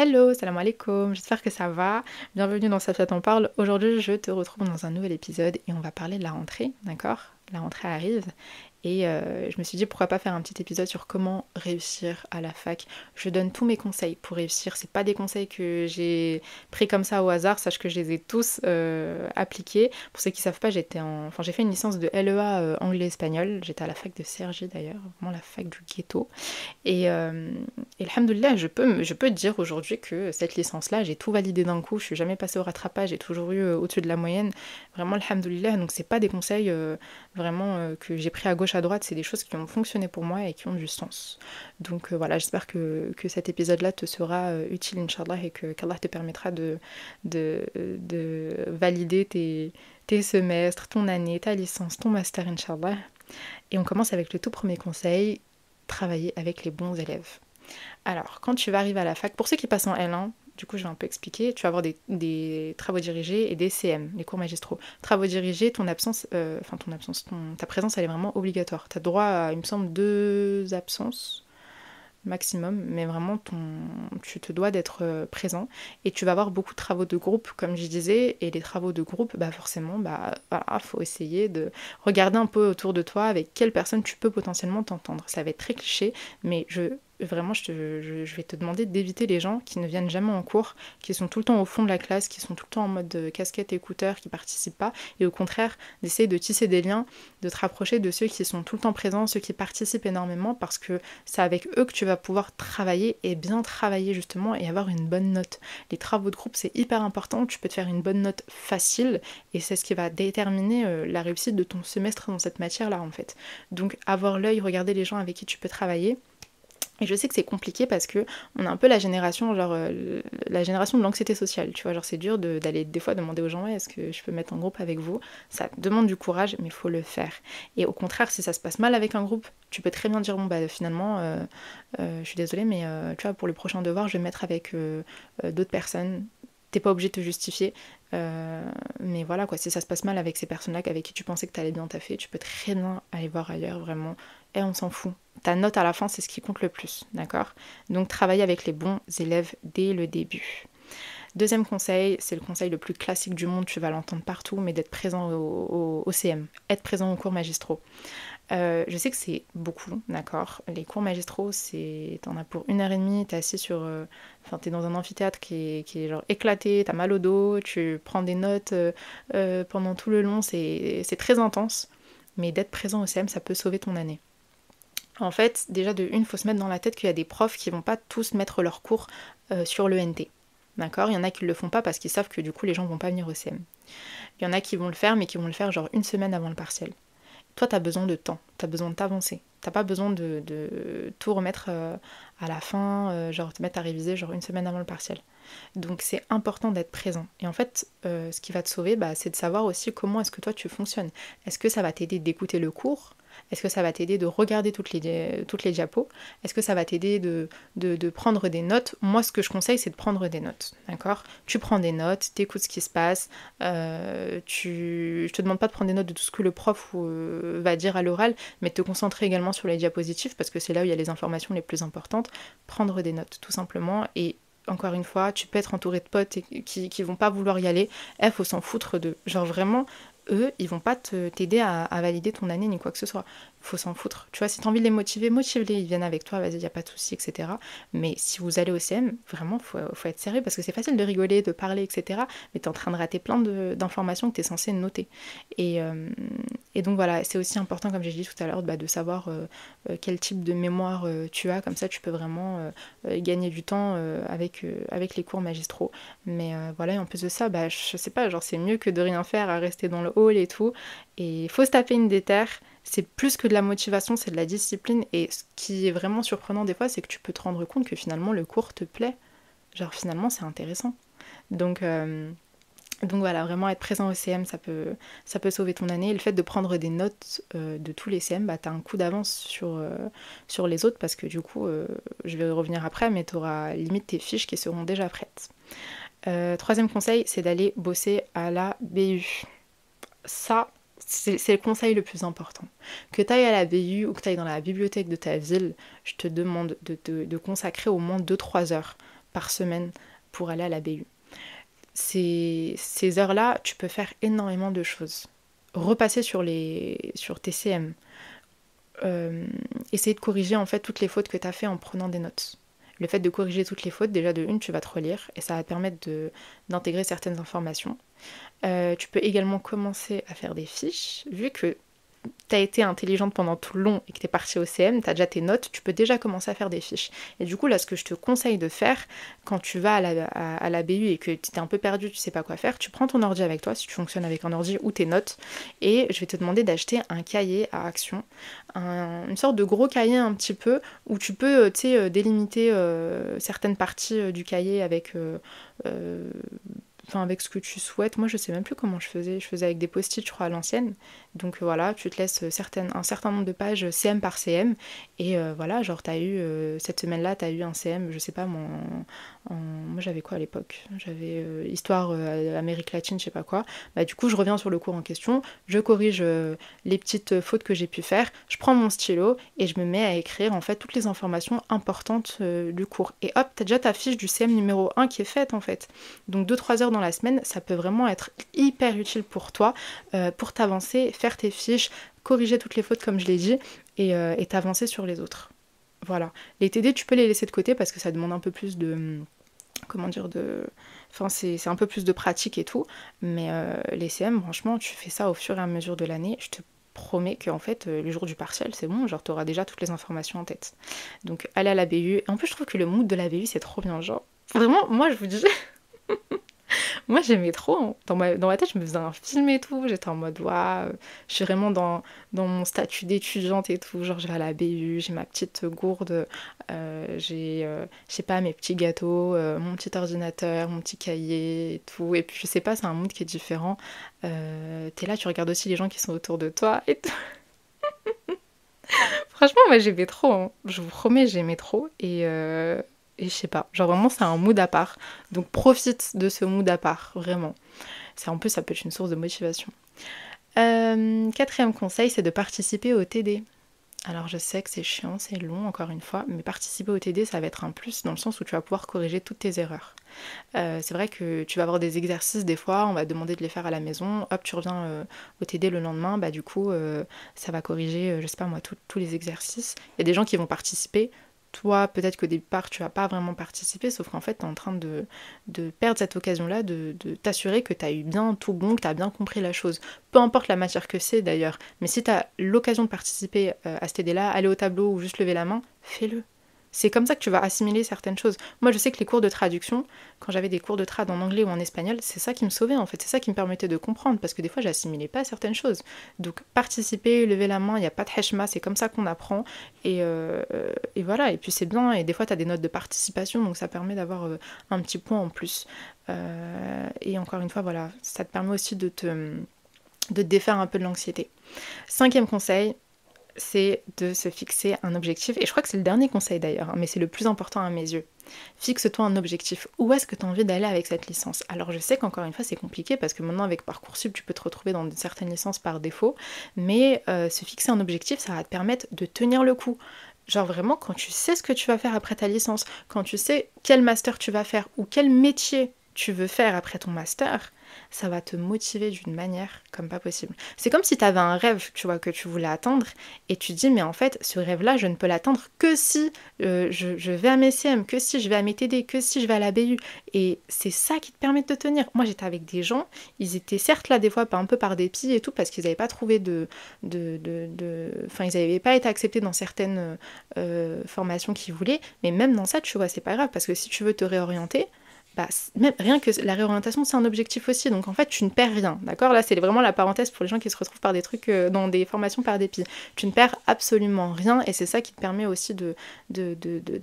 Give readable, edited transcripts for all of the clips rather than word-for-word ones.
Hello, salam alaikum, j'espère que ça va. Bienvenue dans Safia t'en parle. Aujourd'hui, je te retrouve dans un nouvel épisode et on va parler de la rentrée, d'accord? La rentrée arrive et je me suis dit pourquoi pas faire un petit épisode sur comment réussir à la fac. Je donne tous mes conseils pour réussir. C'est pas des conseils que j'ai pris comme ça au hasard, sache que je les ai tous appliqués. Pour ceux qui savent pas, j'ai fait une licence de LEA anglais-espagnol. J'étais à la fac de Cergy d'ailleurs, vraiment la fac du ghetto. Et alhamdoulilah, je peux te dire aujourd'hui que cette licence-là, j'ai tout validé d'un coup, je suis jamais passée au rattrapage, j'ai toujours eu au-dessus de la moyenne. Vraiment, alhamdoulilah, donc c'est pas des conseils vraiment que j'ai pris à gauche, à droite, c'est des choses qui ont fonctionné pour moi et qui ont du sens. Donc voilà, j'espère que cet épisode-là te sera utile, Inch'Allah, et qu'Allah te permettra de valider tes semestres, ton année, ta licence, ton master, Inch'Allah. Et on commence avec le tout premier conseil, travailler avec les bons élèves. Alors, quand tu vas arriver à la fac, pour ceux qui passent en L1, du coup je vais un peu expliquer, tu vas avoir des travaux dirigés et des CM, les cours magistraux. Travaux dirigés, ta présence elle est vraiment obligatoire. Tu as droit à, il me semble, 2 absences maximum, mais vraiment tu te dois d'être présent et tu vas avoir beaucoup de travaux de groupe comme je disais, et les travaux de groupe, bah forcément, bah voilà, faut essayer de regarder un peu autour de toi avec quelle personne tu peux potentiellement t'entendre. Ça va être très cliché, mais vraiment, je vais te demander d'éviter les gens qui ne viennent jamais en cours, qui sont tout le temps au fond de la classe, qui sont tout le temps en mode casquette écouteur, qui participent pas, et au contraire, d'essayer de tisser des liens, de te rapprocher de ceux qui sont tout le temps présents, ceux qui participent énormément, parce que c'est avec eux que tu vas pouvoir travailler et bien travailler justement et avoir une bonne note. Les travaux de groupe, c'est hyper important, tu peux te faire une bonne note facile, et c'est ce qui va déterminer la réussite de ton semestre dans cette matière-là en fait. Donc avoir l'œil, regarder les gens avec qui tu peux travailler. Et je sais que c'est compliqué parce que on a un peu la génération, la génération de l'anxiété sociale, tu vois, genre c'est dur d'aller des fois demander aux gens, ouais, est-ce que je peux me mettre en groupe avec vous? Ça demande du courage, mais il faut le faire. Et au contraire, si ça se passe mal avec un groupe, tu peux très bien dire, bon bah finalement, je suis désolée, mais tu vois, pour le prochain devoir, je vais me mettre avec d'autres personnes. T'es pas obligé de te justifier, mais voilà quoi, si ça se passe mal avec ces personnes-là avec qui tu pensais que t'allais bien taffer, tu peux très bien aller voir ailleurs, vraiment, et on s'en fout. Ta note à la fin, c'est ce qui compte le plus, d'accord? Donc travailler avec les bons élèves dès le début. Deuxième conseil, c'est le conseil le plus classique du monde, tu vas l'entendre partout, mais d'être présent au CM, être présent aux cours magistraux. Je sais que c'est beaucoup, d'accord. Les cours magistraux, t'en as pour 1h30, t'es assis t'es dans un amphithéâtre qui est genre éclaté, t'as mal au dos, tu prends des notes pendant tout le long, c'est très intense. Mais d'être présent au CM, ça peut sauver ton année. En fait, déjà de une, faut se mettre dans la tête qu'il y a des profs qui vont pas tous mettre leurs cours sur le NT. D'accord? Il y en a qui le font pas parce qu'ils savent que du coup les gens vont pas venir au CM. Il y en a qui vont le faire, mais qui vont le faire genre une semaine avant le partiel. Toi, t'as besoin de temps, t'as besoin de t'avancer. T'as pas besoin de tout remettre à la fin, genre te mettre à réviser genre une semaine avant le partiel. Donc c'est important d'être présent. Et en fait, ce qui va te sauver, bah, c'est de savoir aussi comment est-ce que toi tu fonctionnes. Est-ce que ça va t'aider d'écouter le cours? Est-ce que ça va t'aider de regarder toutes les diapos? Est-ce que ça va t'aider de prendre des notes? Moi, ce que je conseille, c'est de prendre des notes, d'accord? Tu prends des notes, t'écoutes ce qui se passe, je te demande pas de prendre des notes de tout ce que le prof va dire à l'oral, mais de te concentrer également sur les diapositives, parce que c'est là où il y a les informations les plus importantes. Prendre des notes, tout simplement, et encore une fois, tu peux être entouré de potes qui vont pas vouloir y aller. Faut s'en foutre d'eux. Genre vraiment, eux, ils vont pas t'aider à valider ton année ni quoi que ce soit. Faut s'en foutre. Tu vois, si t'as envie de les motiver, motive-les, ils viennent avec toi, vas-y, y a pas de souci, etc. Mais si vous allez au CM, vraiment, faut être sérieux parce que c'est facile de rigoler, de parler, etc. Mais t'es en train de rater plein d'informations que t'es censé noter. Et donc voilà, c'est aussi important, comme j'ai dit tout à l'heure, bah, de savoir quel type de mémoire tu as. Comme ça, tu peux vraiment gagner du temps avec les cours magistraux. Mais voilà, et en plus de ça, bah, je sais pas, genre c'est mieux que de rien faire à rester dans le hall et tout. Et il faut se taper une déterre. C'est plus que de la motivation, c'est de la discipline. Et ce qui est vraiment surprenant des fois, c'est que tu peux te rendre compte que finalement le cours te plaît. Genre finalement c'est intéressant. Donc, euh, donc voilà, vraiment être présent au CM, ça peut sauver ton année. Et le fait de prendre des notes de tous les CM, bah, t'as un coup d'avance sur les autres parce que du coup, je vais y revenir après, mais t'auras limite tes fiches qui seront déjà prêtes. Troisième conseil, c'est d'aller bosser à la BU. Ça, c'est le conseil le plus important. Que tu ailles à la BU ou que tu ailles dans la bibliothèque de ta ville, je te demande de consacrer au moins 2-3 heures par semaine pour aller à la BU. Ces heures-là, tu peux faire énormément de choses. Repasser sur tes CM. Essayer de corriger en fait toutes les fautes que tu as fait en prenant des notes. Le fait de corriger toutes les fautes, déjà de une, tu vas te relire et ça va te permettre d'intégrer certaines informations. Tu peux également commencer à faire des fiches, vu que tu as été intelligente pendant tout le long et que tu es partie au CM, tu as déjà tes notes, tu peux déjà commencer à faire des fiches. Et du coup, là, ce que je te conseille de faire, quand tu vas à la BU et que tu es un peu perdu, tu sais pas quoi faire, tu prends ton ordi avec toi, si tu fonctionnes avec un ordi ou tes notes, et je vais te demander d'acheter un cahier à action, une sorte de gros cahier un petit peu, où tu peux, délimiter certaines parties du cahier avec avec ce que tu souhaites. Moi, je sais même plus comment je faisais. Je faisais avec des post-it, je crois, à l'ancienne. Donc voilà, tu te laisses un certain nombre de pages CM par CM. Et voilà, genre, t'as eu, cette semaine-là, t'as eu un CM, je sais pas, moi, j'avais quoi à l'époque? J'avais histoire Amérique latine, je sais pas quoi. Bah, du coup, je reviens sur le cours en question, je corrige les petites fautes que j'ai pu faire, je prends mon stylo et je me mets à écrire, en fait, toutes les informations importantes du cours. Et hop, t'as déjà ta fiche du CM numéro 1 qui est faite, en fait. Donc 2-3 heures dans la semaine, ça peut vraiment être hyper utile pour toi, pour t'avancer, faire tes fiches, corriger toutes les fautes comme je l'ai dit, et t'avancer sur les autres. Voilà. Les TD, tu peux les laisser de côté parce que ça demande un peu plus de... Comment dire de... Enfin, c'est un peu plus de pratique et tout, mais les CM, franchement, tu fais ça au fur et à mesure de l'année, je te promets qu'en fait, le jour du partiel, c'est bon, genre, t'auras déjà toutes les informations en tête. Donc, aller à la BU, et en plus, je trouve que le mood de la BU, c'est trop bien, genre... Vraiment, moi, je vous dis... Moi j'aimais trop, hein. Dans ma tête je me faisais un film et tout, j'étais en mode waouh, je suis vraiment dans mon statut d'étudiante et tout, genre je vais à la BU, j'ai ma petite gourde, j'ai, je sais pas, mes petits gâteaux, mon petit ordinateur, mon petit cahier et tout, et puis je sais pas, c'est un mood qui est différent, t'es là, tu regardes aussi les gens qui sont autour de toi et tout. Franchement moi j'aimais trop, hein. Je vous promets j'aimais trop, et je sais pas, genre vraiment c'est un mood à part. Donc profite de ce mood à part, vraiment. En plus ça peut être une source de motivation. Quatrième conseil, c'est de participer au TD. Alors je sais que c'est chiant, c'est long encore une fois, mais participer au TD ça va être un plus dans le sens où tu vas pouvoir corriger toutes tes erreurs. C'est vrai que tu vas avoir des exercices des fois, on va te demander de les faire à la maison, hop tu reviens au TD le lendemain, bah du coup ça va corriger, je sais pas moi, tous les exercices. Il y a des gens qui vont participer. Toi, peut-être qu'au départ, tu vas pas vraiment participer, sauf qu'en fait, tu es en train de perdre cette occasion-là, de t'assurer que tu as eu bien tout bon, que tu as bien compris la chose. Peu importe la matière que c'est d'ailleurs, mais si tu as l'occasion de participer à cet TD-là, aller au tableau ou juste lever la main, fais-le. C'est comme ça que tu vas assimiler certaines choses. Moi, je sais que les cours de traduction, quand j'avais des cours de trad en anglais ou en espagnol, c'est ça qui me sauvait en fait, c'est ça qui me permettait de comprendre, parce que des fois, j'assimilais pas certaines choses. Donc, participer, lever la main, il n'y a pas de heshma, c'est comme ça qu'on apprend, et voilà, et puis c'est bien, et des fois, tu as des notes de participation, donc ça permet d'avoir un petit point en plus. Et encore une fois, voilà, ça te permet aussi de te défaire un peu de l'anxiété. Cinquième conseil, c'est de se fixer un objectif, et je crois que c'est le dernier conseil d'ailleurs, hein, mais c'est le plus important à mes yeux. Fixe-toi un objectif. Où est-ce que tu as envie d'aller avec cette licence? Alors je sais qu'encore une fois c'est compliqué parce que maintenant avec Parcoursup tu peux te retrouver dans certaines licences par défaut, mais se fixer un objectif ça va te permettre de tenir le coup. Genre vraiment quand tu sais ce que tu vas faire après ta licence, quand tu sais quel master tu vas faire ou quel métier tu veux faire après ton master, ça va te motiver d'une manière comme pas possible. C'est comme si tu avais un rêve, tu vois, que tu voulais atteindre, et tu te dis, mais en fait, ce rêve-là, je ne peux l'atteindre que si je vais à mes CM, que si je vais à mes TD, que si je vais à la BU. Et c'est ça qui te permet de te tenir. Moi, j'étais avec des gens, ils étaient certes là, des fois, un peu par dépit et tout, parce qu'ils n'avaient pas trouvé Enfin, ils n'avaient pas été acceptés dans certaines formations qu'ils voulaient, mais même dans ça, tu vois, c'est pas grave, parce que si tu veux te réorienter, bah, même rien que la réorientation c'est un objectif aussi, donc en fait tu ne perds rien, d'accord? Là c'est vraiment la parenthèse pour les gens qui se retrouvent par des trucs dans des formations par dépit. Tu ne perds absolument rien et c'est ça qui te permet aussi de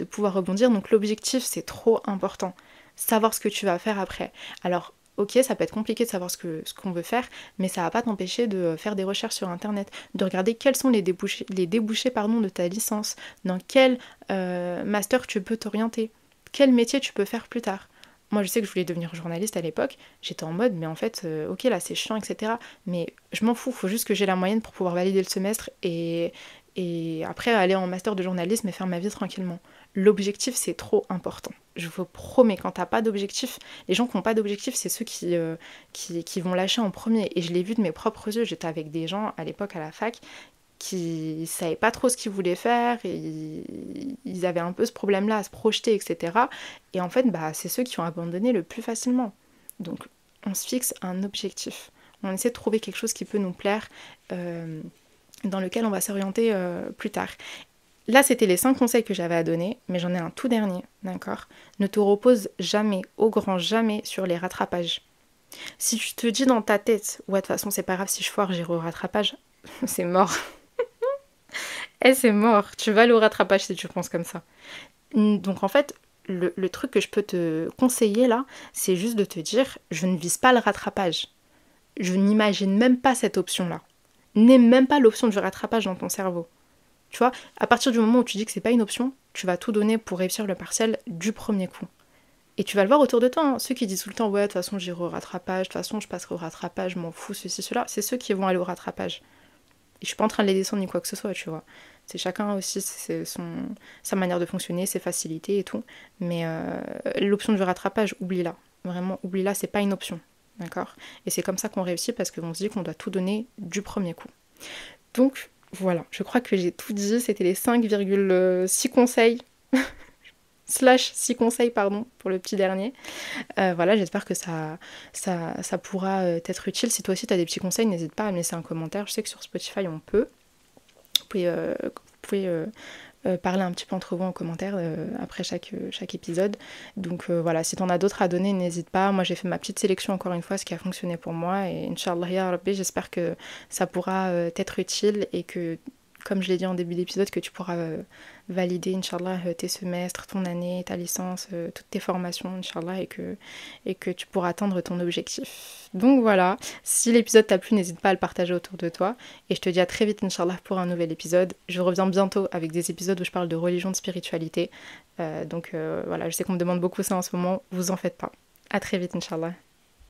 pouvoir rebondir, donc l'objectif c'est trop important. Savoir ce que tu vas faire après. Alors ok, ça peut être compliqué de savoir ce qu'on veut faire, mais ça va pas t'empêcher de faire des recherches sur internet, de regarder quels sont les débouchés de ta licence, dans quel master tu peux t'orienter, quel métier tu peux faire plus tard. Moi, je sais que je voulais devenir journaliste à l'époque. J'étais en mode, mais en fait, ok, là, c'est chiant, etc. Mais je m'en fous. Il faut juste que j'ai la moyenne pour pouvoir valider le semestre et après aller en master de journalisme et faire ma vie tranquillement. L'objectif, c'est trop important. Je vous promets, quand t'as pas d'objectif, les gens qui n'ont pas d'objectif, c'est ceux qui vont lâcher en premier. Et je l'ai vu de mes propres yeux, j'étais avec des gens à l'époque à la fac qui savaient pas trop ce qu'ils voulaient faire, et ils avaient un peu ce problème-là à se projeter, etc. Et en fait, c'est ceux qui ont abandonné le plus facilement. Donc, on se fixe un objectif. On essaie de trouver quelque chose qui peut nous plaire, dans lequel on va s'orienter plus tard. Là, c'était les 5 conseils que j'avais à donner, mais j'en ai un tout dernier, d'accord? Ne te repose jamais, au grand jamais, sur les rattrapages. Si tu te dis dans ta tête, ouais, de toute façon, c'est pas grave, si je foire, j'irai au rattrapage, c'est mort. C'est mort. Tu vas aller au rattrapage si tu penses comme ça. Donc en fait, le truc que je peux te conseiller là, c'est juste de te dire, je ne vise pas le rattrapage. Je n'imagine même pas cette option-là. N'aie même pas l'option du rattrapage dans ton cerveau. Tu vois, à partir du moment où tu dis que c'est pas une option, tu vas tout donner pour réussir le partiel du premier coup. Et tu vas le voir autour de toi, hein. Ceux qui disent tout le temps, ouais, de toute façon j'irai au rattrapage, de toute façon je passerai au rattrapage, je m'en fous, ceci, cela, c'est ceux qui vont aller au rattrapage. Et je suis pas en train de les descendre ni quoi que ce soit, tu vois. C'est chacun aussi sa manière de fonctionner, ses facilités et tout. Mais l'option du rattrapage, oublie-la. Vraiment, oublie-la, c'est pas une option. D'accord? Et c'est comme ça qu'on réussit parce qu'on se dit qu'on doit tout donner du premier coup. Donc, voilà, je crois que j'ai tout dit. C'était les 5,6 conseils. Slash 6 conseils, pardon, pour le petit dernier. Voilà, j'espère que ça pourra t'être utile. Si toi aussi tu as des petits conseils, n'hésite pas à me laisser un commentaire. Je sais que sur Spotify, on peut. Vous pouvez parler un petit peu entre vous en commentaire après chaque épisode. Donc voilà, si t'en as d'autres à donner, n'hésite pas. Moi, j'ai fait ma petite sélection encore une fois, ce qui a fonctionné pour moi. Et Inch'Allah, ya Rabbi, j'espère que ça pourra t'être utile et que, comme je l'ai dit en début d'épisode, que tu pourras valider, Inch'Allah, tes semestres, ton année, ta licence, toutes tes formations, Inch'Allah, et que tu pourras atteindre ton objectif. Donc voilà, si l'épisode t'a plu, n'hésite pas à le partager autour de toi. Et je te dis à très vite, Inch'Allah, pour un nouvel épisode. Je reviens bientôt avec des épisodes où je parle de religion, de spiritualité. Donc voilà, je sais qu'on me demande beaucoup ça en ce moment, vous en faites pas. À très vite, Inch'Allah.